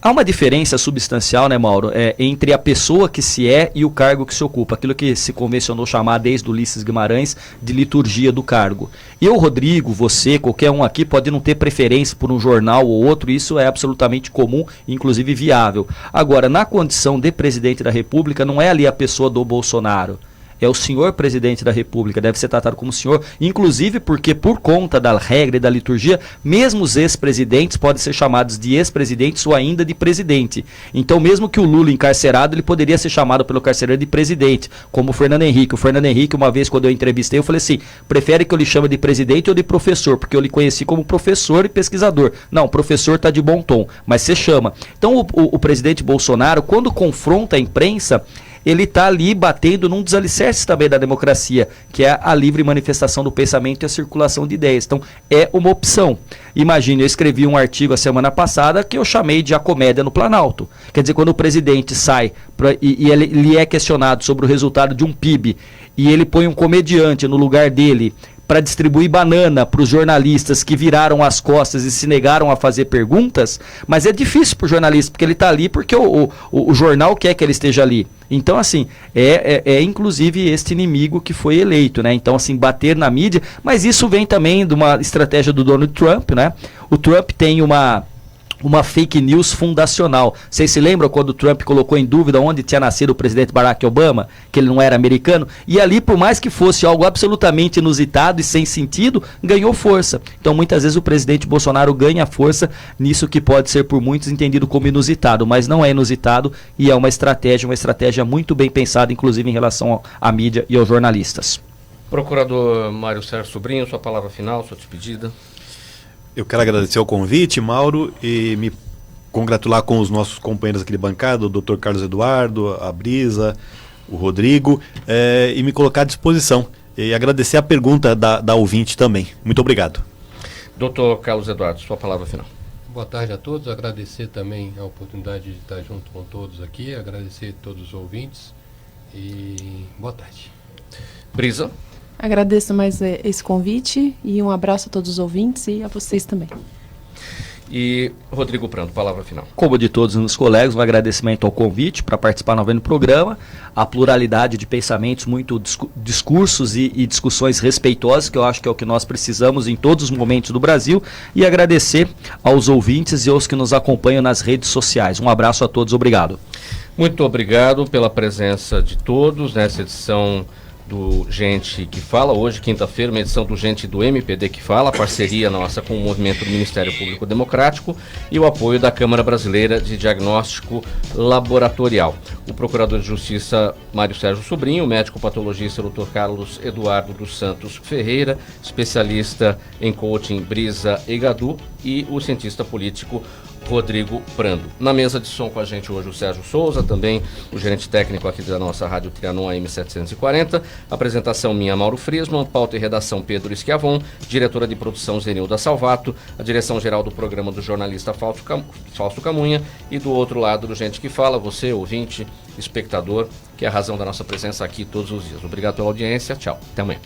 há uma diferença substancial, né, Mauro, entre a pessoa que se é e o cargo que se ocupa, aquilo que se convencionou chamar desde Ulisses Guimarães de liturgia do cargo. Eu, Rodrigo, você, qualquer um aqui pode não ter preferência por um jornal ou outro, isso é absolutamente comum, inclusive viável. Agora, na condição de presidente da República, não é ali a pessoa do Bolsonaro. É o senhor presidente da República, deve ser tratado como senhor, inclusive porque, por conta da regra e da liturgia, mesmo os ex-presidentes podem ser chamados de ex-presidentes ou ainda de presidente. Então, mesmo que o Lula encarcerado, ele poderia ser chamado pelo carcereiro de presidente, como o Fernando Henrique. O Fernando Henrique, uma vez, quando eu entrevistei, eu falei assim: prefere que eu lhe chame de presidente ou de professor? Porque eu lhe conheci como professor e pesquisador. Não, professor está de bom tom, mas você chama. Então, o presidente Bolsonaro, quando confronta a imprensa, ele está ali batendo num dos alicerces também da democracia, que é a livre manifestação do pensamento e a circulação de ideias. Então, é uma opção. Imagine, eu escrevi um artigo a semana passada que eu chamei de A Comédia no Planalto. Quer dizer, quando o presidente sai e ele é questionado sobre o resultado de um PIB, e ele põe um comediante no lugar dele para distribuir banana para os jornalistas que viraram as costas e se negaram a fazer perguntas, mas é difícil para o jornalista, porque ele está ali porque o jornal quer que ele esteja ali. Então, assim, inclusive este inimigo que foi eleito, né? Então, assim, bater na mídia, mas isso vem também de uma estratégia do Donald Trump, né? O Trump tem uma fake news fundacional. Vocês se lembram quando o Trump colocou em dúvida onde tinha nascido o presidente Barack Obama, que ele não era americano? E ali, por mais que fosse algo absolutamente inusitado e sem sentido, ganhou força. Então, muitas vezes o presidente Bolsonaro ganha força nisso que pode ser por muitos entendido como inusitado, mas não é inusitado e é uma estratégia muito bem pensada, inclusive em relação à mídia e aos jornalistas. Procurador Mário Sérgio Sobrinho, sua palavra final, sua despedida. Eu quero agradecer o convite, Mauro, e me congratular com os nossos companheiros aqui de bancada, o Dr. Carlos Eduardo, a Brisa, o Rodrigo, e me colocar à disposição. E agradecer a pergunta da ouvinte também. Muito obrigado. Dr. Carlos Eduardo, sua palavra final. Boa tarde a todos, agradecer também a oportunidade de estar junto com todos aqui, agradecer a todos os ouvintes e boa tarde. Brisa. Agradeço mais esse convite e um abraço a todos os ouvintes e a vocês também. E Rodrigo Prando, palavra final. Como de todos os colegas, um agradecimento ao convite para participar novamente do programa, a pluralidade de pensamentos, muito discursos e discussões respeitosas, que eu acho que é o que nós precisamos em todos os momentos do Brasil, e agradecer aos ouvintes e aos que nos acompanham nas redes sociais. Um abraço a todos, obrigado. Muito obrigado pela presença de todos nessa edição do Gente que Fala. Hoje, quinta-feira, uma edição do Gente do MPD que Fala, parceria nossa com o movimento do Ministério Público Democrático e o apoio da Câmara Brasileira de Diagnóstico Laboratorial. O Procurador de Justiça Mário Sérgio Sobrinho, o médico patologista Dr. Carlos Eduardo dos Santos Ferreira, especialista em coaching Brisa Egadu e o cientista político Rodrigo Prando. Na mesa de som com a gente hoje o Sérgio Souza, também o gerente técnico aqui da nossa Rádio Trianon AM 740, apresentação minha, Mauro Friesman, pauta e redação Pedro Schiavon, diretora de produção Zenilda Salvato, a direção geral do programa do jornalista Fausto Camunha e do outro lado do Gente que Fala, você, ouvinte, espectador, que é a razão da nossa presença aqui todos os dias. Obrigado pela audiência, tchau, até amanhã.